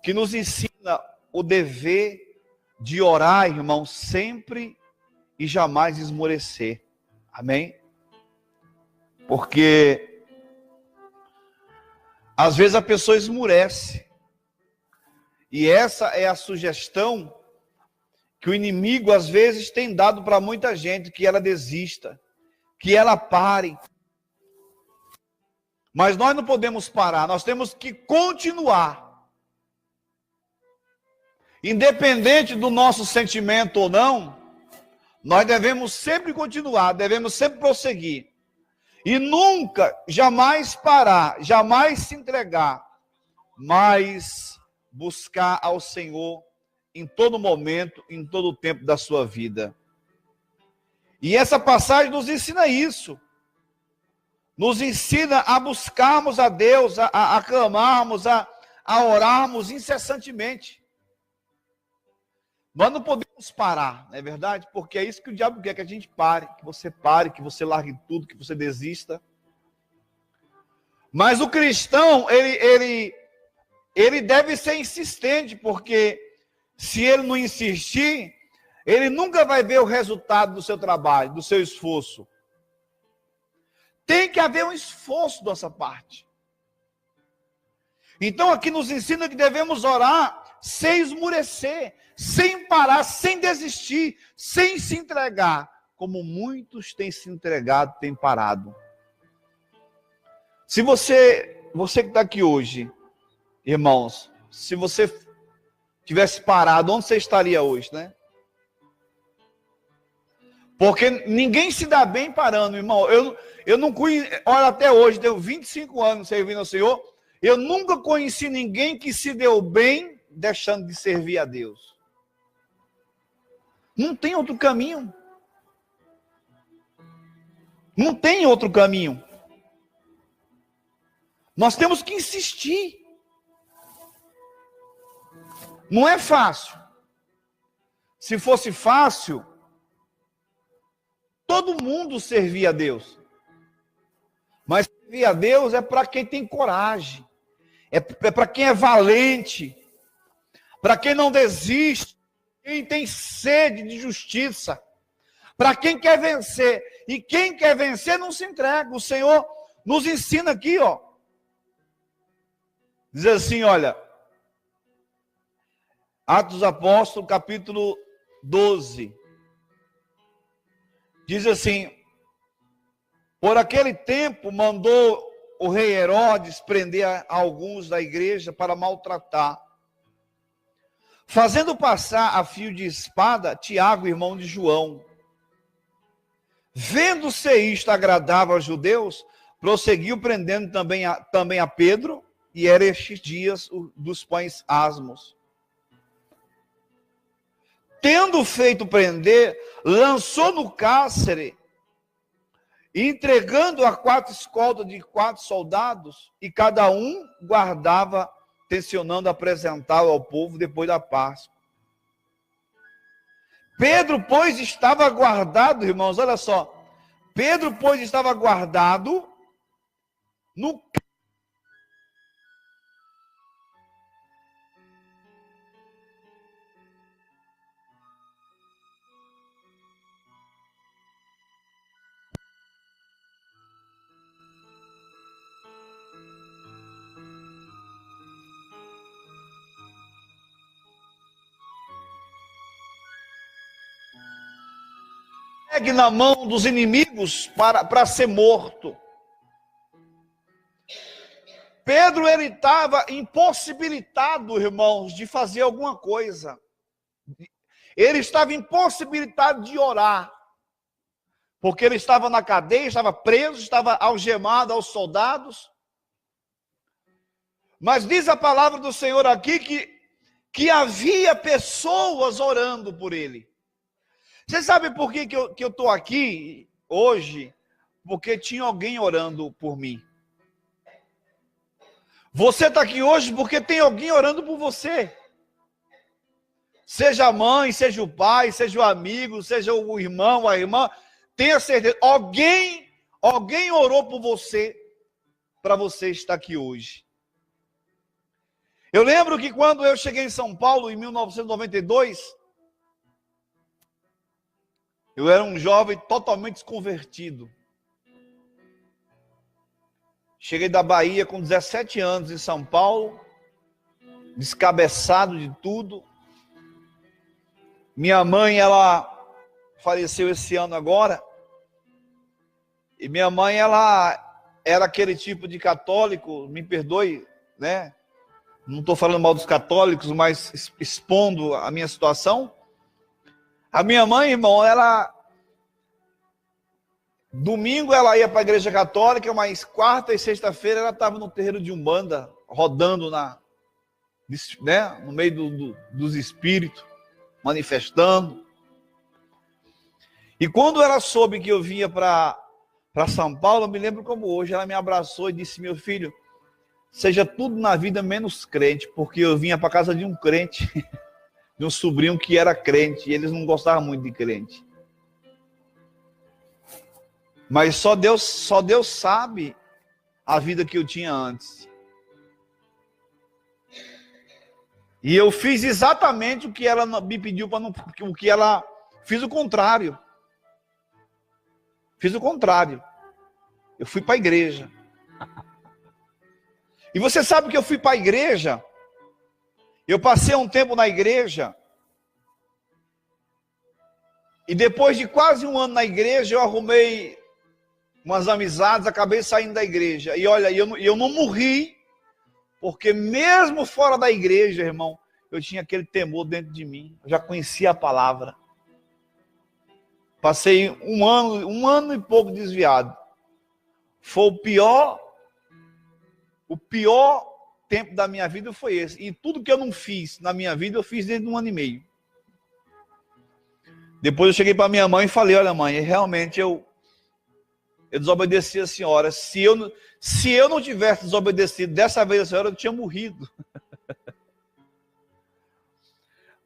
que nos ensina o dever de orar, irmão, sempre e jamais esmorecer. Amém? Porque às vezes a pessoa esmurece. E essa é a sugestão que o inimigo às vezes tem dado para muita gente, que ela desista, que ela pare. Mas nós não podemos parar, nós temos que continuar. Independente do nosso sentimento ou não, nós devemos sempre continuar, devemos sempre prosseguir. E nunca, jamais parar, jamais se entregar, mas buscar ao Senhor em todo momento, em todo o tempo da sua vida. E essa passagem nos ensina isso. Nos ensina a buscarmos a Deus, a clamarmos, a orarmos incessantemente. Nós não podemos parar, não é verdade? Porque é isso que o diabo quer, que a gente pare, que você largue tudo, que você desista. Mas o cristão, ele deve ser insistente, porque se ele não insistir, ele nunca vai ver o resultado do seu trabalho, do seu esforço. Tem que haver um esforço da nossa parte. Então aqui nos ensina que devemos orar sem esmurecer, sem parar, sem desistir, sem se entregar, como muitos têm se entregado, têm parado. Se você que está aqui hoje, irmãos, se você tivesse parado, onde você estaria hoje, né? Porque ninguém se dá bem parando, irmão. Eu não conheço, olha, até hoje, deu 25 anos servindo ao Senhor, eu nunca conheci ninguém que se deu bem deixando de servir a Deus. Não tem outro caminho. Não tem outro caminho. Nós temos que insistir. Não é fácil. Se fosse fácil, todo mundo servia a Deus. Mas servir a Deus é para quem tem coragem. É para quem é valente. Para quem não desiste. Quem tem sede de justiça. Para quem quer vencer. E quem quer vencer não se entrega. O Senhor nos ensina aqui, ó. Diz assim, olha. Atos dos Apóstolos, capítulo 12. Diz assim: por aquele tempo mandou o rei Herodes prender alguns da igreja para maltratar, fazendo passar a fio de espada Tiago, irmão de João. Vendo-se isto agradável aos judeus, prosseguiu prendendo também a Pedro, e era estes dias dos pães asmos. Tendo feito prender, lançou no cárcere, entregando a 4 escoltas de 4 soldados, e cada um guardava, tencionando apresentá-lo ao povo depois da Páscoa. Pedro, pois, estava guardado, irmãos, olha só. Pedro, pois, estava guardado no na mão dos inimigos para ser morto. Pedro, ele estava impossibilitado, irmãos, de fazer alguma coisa. Ele estava impossibilitado de orar. Porque ele estava na cadeia, estava preso, estava algemado aos soldados. Mas diz a palavra do Senhor aqui que havia pessoas orando por ele. Você sabe por que eu estou aqui hoje? Porque tinha alguém orando por mim. Você está aqui hoje porque tem alguém orando por você. Seja a mãe, seja o pai, seja o amigo, seja o irmão, a irmã. Tenha certeza, alguém orou por você, para você estar aqui hoje. Eu lembro que quando eu cheguei em São Paulo, em 1992, eu era um jovem totalmente desconvertido. Cheguei da Bahia com 17 anos em São Paulo, descabeçado de tudo. Minha mãe, ela faleceu esse ano agora. E minha mãe, ela era aquele tipo de católico, me perdoe, né? Não estou falando mal dos católicos, mas expondo a minha situação. A minha mãe, irmão, ela... Domingo ela ia para a igreja católica, mas quarta e sexta-feira ela estava no terreiro de Umbanda, rodando no meio dos espíritos, manifestando. E quando ela soube que eu vinha para São Paulo, eu me lembro como hoje, ela me abraçou e disse: meu filho, seja tudo na vida menos crente, porque eu vinha para casa de um crente, de um sobrinho que era crente, e eles não gostavam muito de crente. Mas só Deus sabe a vida que eu tinha antes. E eu fiz exatamente o que ela me pediu para não, o que ela fiz o contrário. Fiz o contrário. Eu fui para a igreja. E você sabe que eu fui para a igreja? Eu passei um tempo na igreja. E depois de quase um ano na igreja, eu arrumei umas amizades, acabei saindo da igreja. E olha, eu não morri, porque mesmo fora da igreja, irmão, eu tinha aquele temor dentro de mim. Eu já conhecia a palavra. Passei um ano e pouco desviado. Foi o pior tempo da minha vida foi esse. E tudo que eu não fiz na minha vida, eu fiz dentro de um ano e meio. Depois eu cheguei para minha mãe e falei: olha, mãe, realmente eu desobedeci a senhora. Se eu não tivesse desobedecido dessa vez a senhora, eu tinha morrido.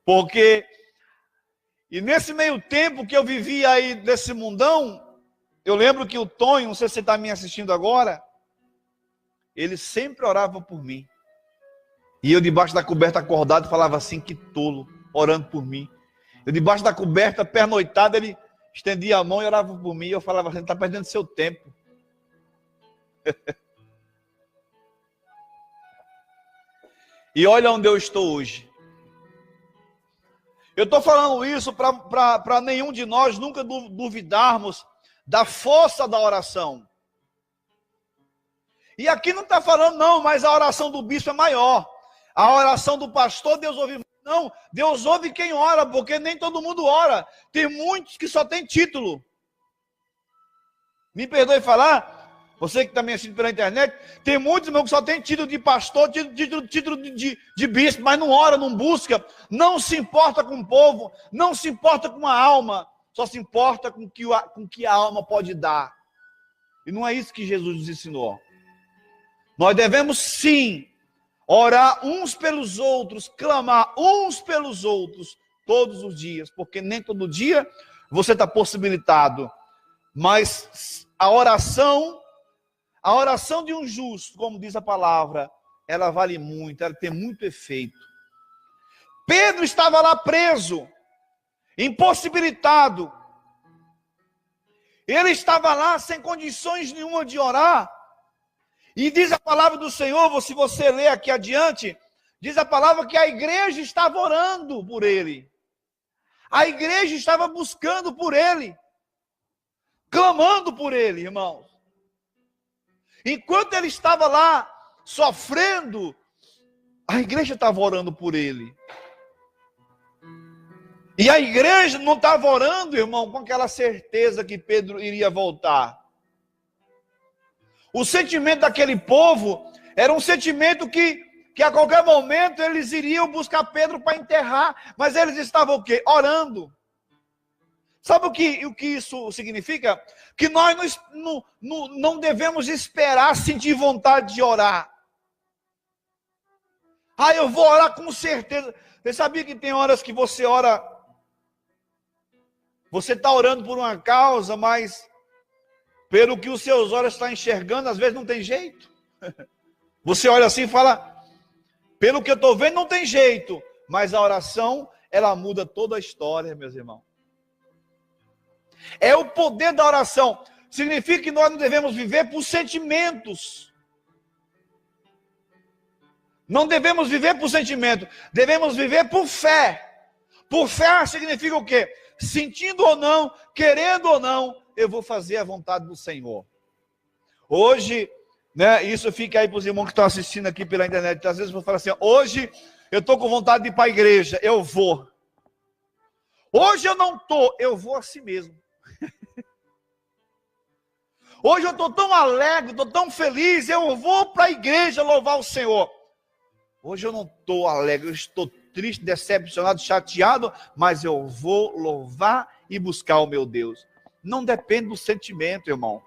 Porque, e nesse meio tempo que eu vivi aí desse mundão, eu lembro que o Tonho, não sei se você está me assistindo agora, ele sempre orava por mim. E eu debaixo da coberta acordado falava assim: que tolo, orando por mim. Eu debaixo da coberta, pernoitado, ele estendia a mão e orava por mim. E eu falava assim: está perdendo seu tempo. E olha onde eu estou hoje. Eu estou falando isso para nenhum de nós nunca duvidarmos da força da oração. E aqui não está falando não, mas a oração do bispo é maior. A oração do pastor, Deus ouve. Não, Deus ouve quem ora, porque nem todo mundo ora. Tem muitos que só tem título. Me perdoe falar, você que está me assistindo pela internet, tem muitos, irmãos, que só tem título de pastor, título de bispo, mas não ora, não busca, não se importa com o povo, não se importa com a alma, só se importa com o que a alma pode dar. E não é isso que Jesus nos ensinou. Nós devemos sim orar uns pelos outros, clamar uns pelos outros todos os dias, porque nem todo dia você está possibilitado, mas a oração de um justo, como diz a palavra, ela vale muito, ela tem muito efeito. Pedro estava lá preso, impossibilitado. Ele estava lá sem condições nenhuma de orar. E diz a palavra do Senhor, se você ler aqui adiante, diz a palavra que a igreja estava orando por ele. A igreja estava buscando por ele. Clamando por ele, irmãos. Enquanto ele estava lá sofrendo, a igreja estava orando por ele. E a igreja não estava orando, irmão, com aquela certeza que Pedro iria voltar. O sentimento daquele povo era um sentimento que a qualquer momento eles iriam buscar Pedro para enterrar, mas eles estavam o quê? Orando. Sabe o que isso significa? Que nós não devemos esperar sentir vontade de orar. Ah, eu vou orar com certeza. Você sabia que tem horas que você ora, você está orando por uma causa, mas pelo que os seus olhos estão enxergando, às vezes não tem jeito. Você olha assim e fala, Pelo que eu estou vendo, não tem jeito. Mas a oração, ela muda toda a história, meus irmãos. É o poder da oração. Significa que nós não devemos viver por sentimentos. Não devemos viver por sentimento. Devemos viver por fé. Por fé significa o quê? Sentindo ou não, querendo ou não, eu vou fazer a vontade do Senhor. Hoje, né, isso fica aí para os irmãos que estão assistindo aqui pela internet. Às vezes eu vou falar assim, hoje eu estou com vontade de ir para a igreja, eu vou. Hoje eu não estou, eu vou assim mesmo. Hoje eu estou tão alegre, estou tão feliz, eu vou para a igreja louvar o Senhor. Hoje eu não estou alegre, eu estou triste, decepcionado, chateado, mas eu vou louvar e buscar o meu Deus. Não depende do sentimento, irmão.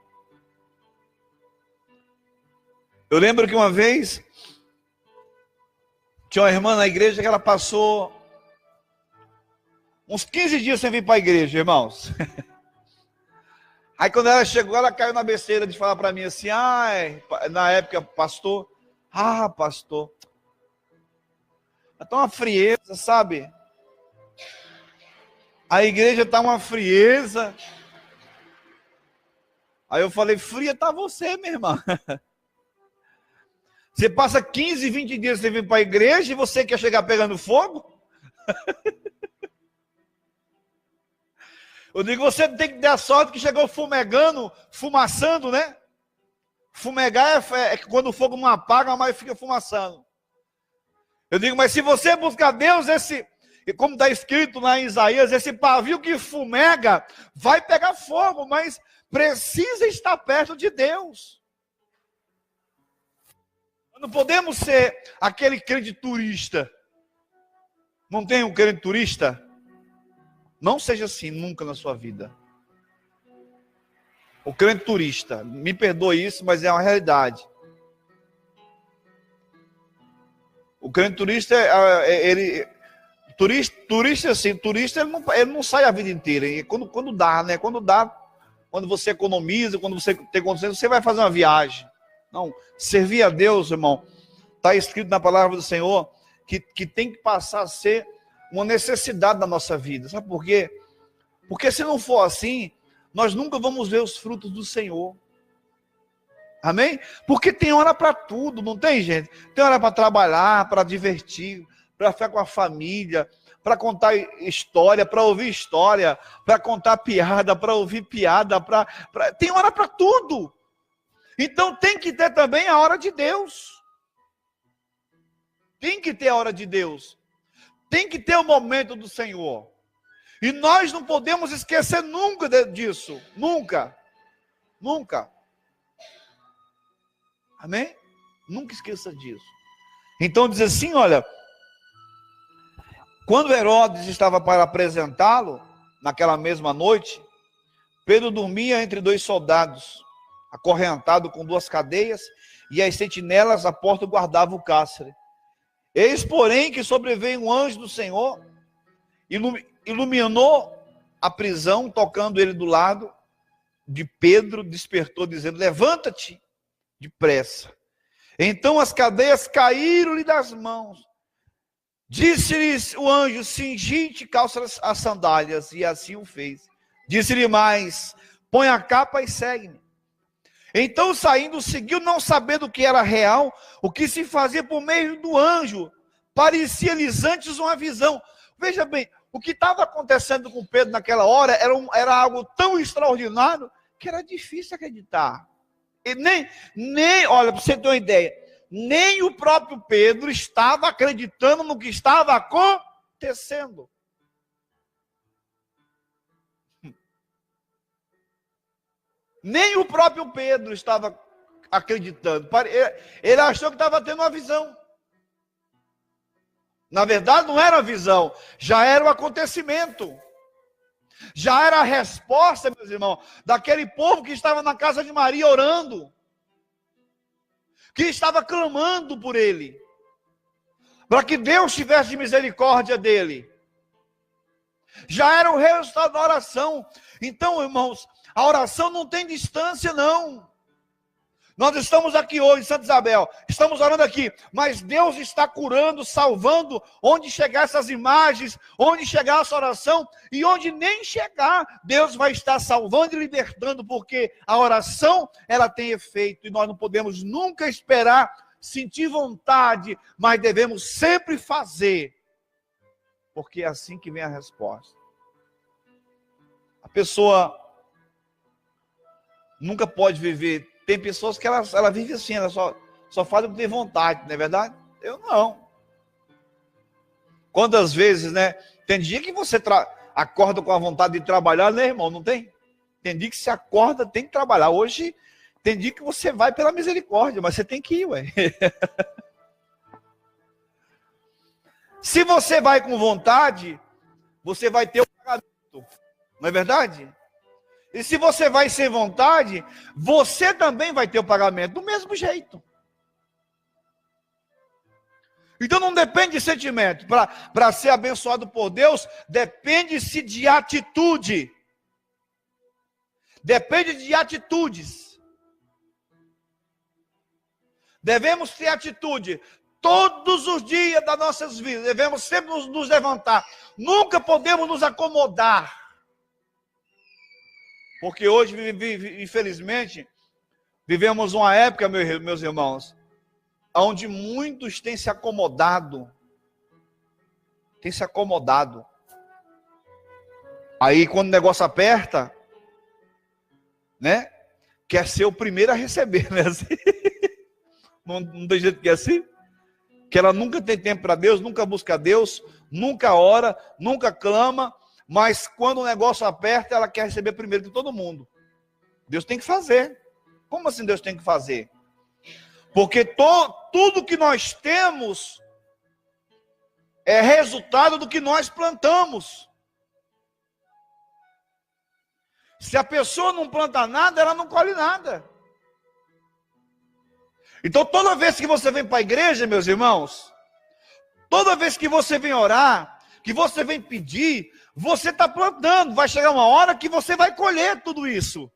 Eu lembro que uma vez, tinha uma irmã na igreja que ela passou uns 15 dias sem vir para a igreja, irmãos. Aí quando ela chegou, ela caiu na besteira de falar para mim assim, na época, pastor, pastor, está uma frieza, sabe? A igreja está uma frieza. Aí eu falei, fria está você, minha irmã. Você passa 15, 20 dias sem vir para a igreja e você quer chegar pegando fogo? Eu digo, você tem que ter a sorte que chegou fumegando, fumaçando, né? Fumegar é quando o fogo não apaga, mas fica fumaçando. Eu digo, mas se você buscar Deus, como está escrito lá em Isaías, esse pavio que fumega vai pegar fogo, mas precisa estar perto de Deus. Não podemos ser aquele crente turista. Não tem um crente turista? Não seja assim nunca na sua vida. O crente turista, me perdoe isso, mas é uma realidade. O crente turista, turista ele não sai a vida inteira. E quando dá, né? Quando você economiza, quando você tem condições, você vai fazer uma viagem. Não, servir a Deus, irmão, está escrito na palavra do Senhor que tem que passar a ser uma necessidade da nossa vida. Sabe por quê? Porque se não for assim, nós nunca vamos ver os frutos do Senhor. Amém? Porque tem hora para tudo, não tem, gente? Tem hora para trabalhar, para divertir, para ficar com a família, para contar história, para ouvir história, para contar piada, para ouvir piada, tem hora para tudo. Então tem que ter também a hora de Deus. Tem que ter a hora de Deus. Tem que ter o momento do Senhor. E nós não podemos esquecer nunca disso. Nunca. Nunca. Amém? Nunca esqueça disso. Então diz assim, olha, quando Herodes estava para apresentá-lo, naquela mesma noite, Pedro dormia entre dois soldados, acorrentado com duas cadeias, e as sentinelas à porta guardavam o cárcere. Eis, porém, que sobreveio um anjo do Senhor, iluminou a prisão, tocando ele do lado de Pedro, despertou, dizendo, levanta-te depressa. Então as cadeias caíram-lhe das mãos. Disse-lhes o anjo, cingi-te, calça as sandálias, e assim o fez. Disse-lhe mais, põe a capa e segue-me. Então, saindo, seguiu, não sabendo o que era real, o que se fazia por meio do anjo. Parecia-lhes antes uma visão. Veja bem, o que estava acontecendo com Pedro naquela hora era algo tão extraordinário que era difícil acreditar. E olha, para você ter uma ideia, nem o próprio Pedro estava acreditando no que estava acontecendo. Nem o próprio Pedro estava acreditando. Ele achou que estava tendo uma visão. Na verdade, não era a visão, já era o acontecimento. Já era a resposta, meus irmãos, daquele povo que estava na casa de Maria orando, que estava clamando por ele, para que Deus tivesse misericórdia dele. Já era o resultado da oração. Então, irmãos, a oração não tem distância, não. Nós estamos aqui hoje em Santa Isabel, estamos orando aqui, mas Deus está curando, salvando, onde chegar essas imagens, onde chegar essa oração, e onde nem chegar, Deus vai estar salvando e libertando, porque a oração, ela tem efeito, e nós não podemos nunca esperar, sentir vontade, mas devemos sempre fazer, porque é assim que vem a resposta. A pessoa nunca pode viver. Tem pessoas que ela vive assim, ela só faz o que tem vontade, não é verdade? Eu não. Quantas vezes, né? Tem dia que você acorda com a vontade de trabalhar, né, irmão? Não tem? Tem dia que você acorda, tem que trabalhar. Hoje, tem dia que você vai pela misericórdia, mas você tem que ir, ué. Se você vai com vontade, você vai ter o pagamento, não é verdade? E se você vai sem vontade, você também vai ter o pagamento do mesmo jeito. Então não depende de sentimento. Para ser abençoado por Deus, depende-se de atitude. Depende de atitudes. Devemos ter atitude. Todos os dias das nossas vidas, devemos sempre nos levantar. Nunca podemos nos acomodar. Porque hoje, infelizmente, vivemos uma época, meus irmãos, onde muitos têm se acomodado. Têm se acomodado. Aí, quando o negócio aperta, né? Quer ser o primeiro a receber, né? Assim, não tem jeito que é assim? Que ela nunca tem tempo para Deus, nunca busca Deus, nunca ora, nunca clama. Mas quando o negócio aperta, ela quer receber primeiro que todo mundo. Deus tem que fazer. Como assim Deus tem que fazer? Porque tudo que nós temos é resultado do que nós plantamos. Se a pessoa não planta nada, ela não colhe nada. Então toda vez que você vem para a igreja, meus irmãos, toda vez que você vem orar, que você vem pedir, você está plantando, vai chegar uma hora que você vai colher tudo isso.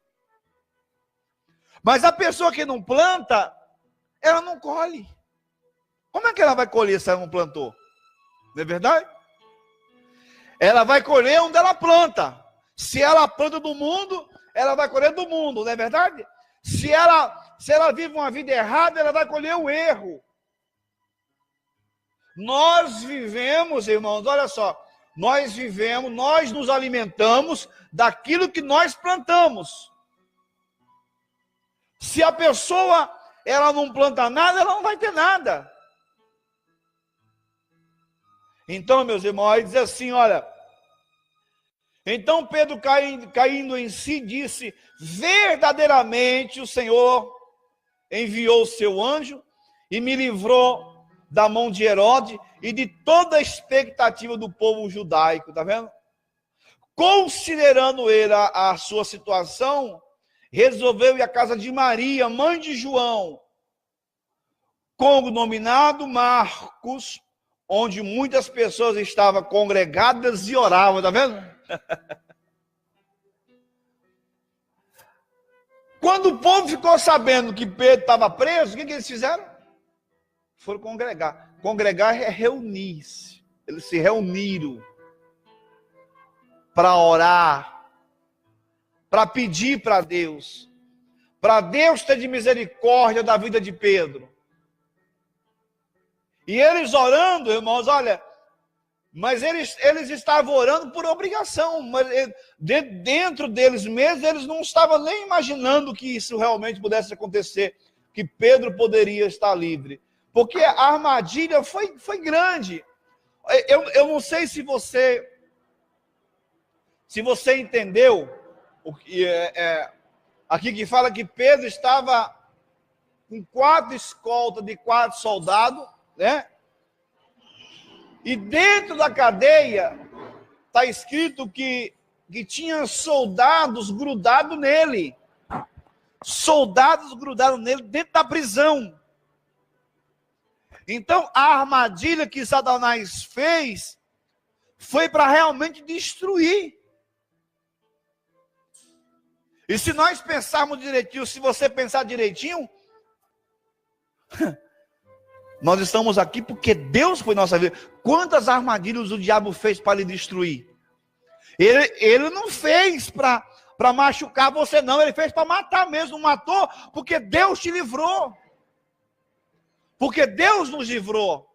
Mas a pessoa que não planta, ela não colhe. Como é que ela vai colher se ela não plantou? Não é verdade? Ela vai colher onde ela planta. Se ela planta do mundo, ela vai colher do mundo, não é verdade? Se ela vive uma vida errada, ela vai colher o erro. Nós vivemos, irmãos, olha só, nós nos alimentamos daquilo que nós plantamos. Se a pessoa, ela não planta nada, ela não vai ter nada. Então, meus irmãos, diz assim, olha, então Pedro caindo em si, disse, verdadeiramente o Senhor enviou o seu anjo e me livrou da mão de Herodes e de toda a expectativa do povo judaico, tá vendo? Considerando ele a sua situação, resolveu ir à casa de Maria, mãe de João, cognominado Marcos, onde muitas pessoas estavam congregadas e oravam, tá vendo? Quando o povo ficou sabendo que Pedro estava preso, o que eles fizeram? Foram congregar. Congregar é reunir-se. Eles se reuniram para orar, para pedir para Deus ter de misericórdia da vida de Pedro. E eles orando, irmãos, olha, mas eles estavam orando por obrigação, mas dentro deles mesmos, eles não estavam nem imaginando que isso realmente pudesse acontecer, que Pedro poderia estar livre. Porque a armadilha foi grande. Eu não sei se você entendeu o que aqui que fala que Pedro estava com 4 escoltas de 4 soldados, né? E dentro da cadeia está escrito que tinha soldados grudados nele. Soldados grudados nele dentro da prisão. Então, a armadilha que Satanás fez foi para realmente destruir. E se nós pensarmos direitinho, se você pensar direitinho, Nós estamos aqui porque Deus foi nossa vida. Quantas armadilhas o diabo fez para lhe destruir? Ele não fez para machucar você, não. Ele fez para matar mesmo. Matou porque Deus te livrou. Porque Deus nos livrou.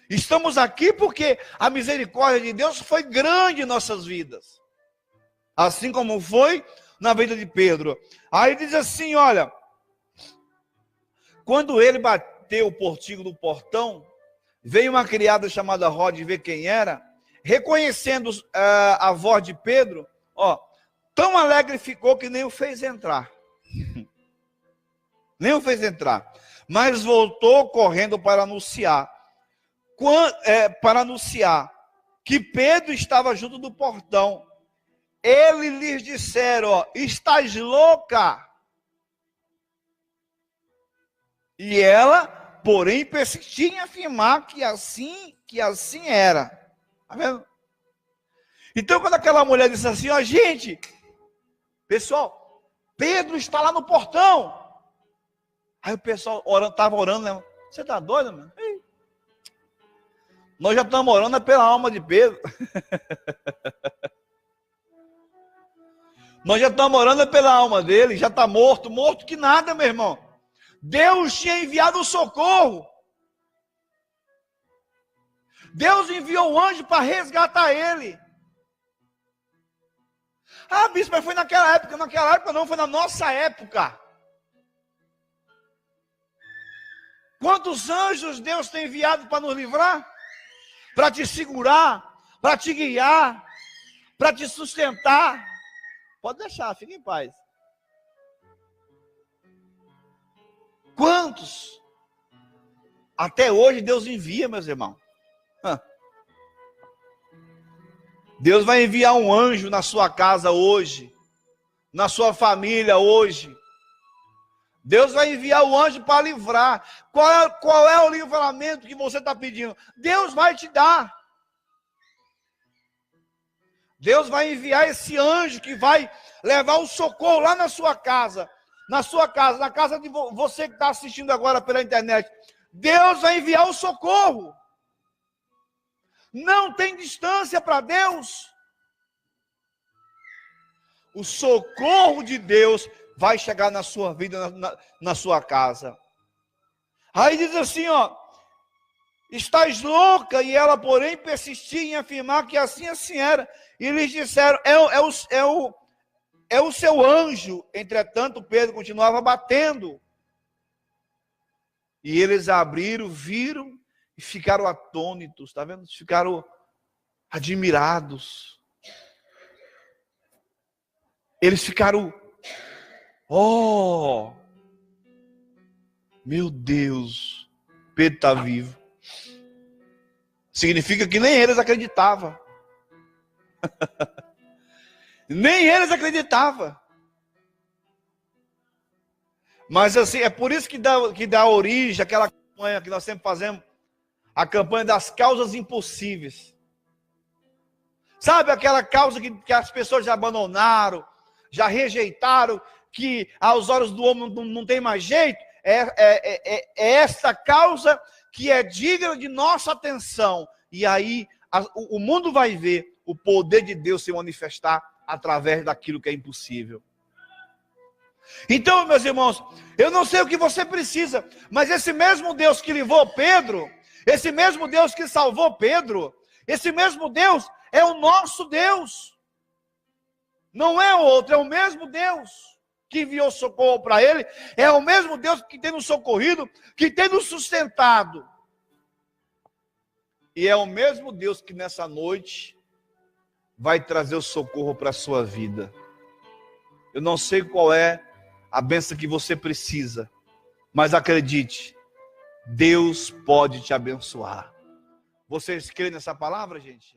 Estamos aqui porque a misericórdia de Deus foi grande em nossas vidas. Assim como foi na vida de Pedro. Aí diz assim, olha... Quando ele bateu o portigo do portão, veio uma criada chamada Rode ver quem era, reconhecendo a voz de Pedro, tão alegre ficou que nem o fez entrar. Nem o fez entrar. Mas voltou correndo para anunciar que Pedro estava junto do portão. Eles lhes disseram, estás louca? E ela, porém, persistia em afirmar que assim era. Tá vendo? Então, quando aquela mulher disse assim, gente, pessoal, Pedro está lá no portão. Aí o pessoal estava orando, né? Você está doido, mano? Nós já estamos orando pela alma de Pedro. Nós já estamos orando pela alma dele, já está morto que nada, meu irmão. Deus tinha enviado o socorro. Deus enviou o anjo para resgatar ele. Ah, bispo, mas foi naquela época. Naquela época não, foi na nossa época. Quantos anjos Deus tem enviado para nos livrar? Para te segurar, para te guiar, para te sustentar. Pode deixar, fique em paz. Quantos? Até hoje Deus envia, meus irmãos. Deus vai enviar um anjo na sua casa hoje, na sua família hoje. Deus vai enviar o anjo para livrar. Qual é o livramento que você está pedindo? Deus vai te dar. Deus vai enviar esse anjo que vai levar o socorro lá na sua casa. Na sua casa, na casa de você que está assistindo agora pela internet. Deus vai enviar o socorro. Não tem distância para Deus. O socorro de Deus vai chegar na sua vida, na sua casa. Aí diz assim, estás louca, e ela, porém, persistia em afirmar que assim era. E eles disseram, é o seu anjo. Entretanto, Pedro continuava batendo. E eles abriram, viram e ficaram atônitos, tá vendo? Ficaram admirados. Eles ficaram, meu Deus, Pedro está vivo. Significa que nem eles acreditavam. Nem eles acreditavam. Mas assim, é por isso que dá origem àquela campanha que nós sempre fazemos, a campanha das causas impossíveis. Sabe aquela causa que as pessoas já abandonaram, já rejeitaram, que aos olhos do homem não tem mais jeito? É essa causa que é digna de nossa atenção. E aí o mundo vai ver o poder de Deus se manifestar através daquilo que é impossível. Então, meus irmãos, eu não sei o que você precisa, mas esse mesmo Deus que livrou Pedro, esse mesmo Deus que salvou Pedro, esse mesmo Deus é o nosso Deus. Não é outro, é o mesmo Deus que enviou socorro para ele, é o mesmo Deus que tem nos socorrido, que tem nos sustentado. E é o mesmo Deus que nessa noite vai trazer o socorro para a sua vida. Eu não sei qual é a bênção que você precisa, mas acredite, Deus pode te abençoar. Vocês creem nessa palavra, gente?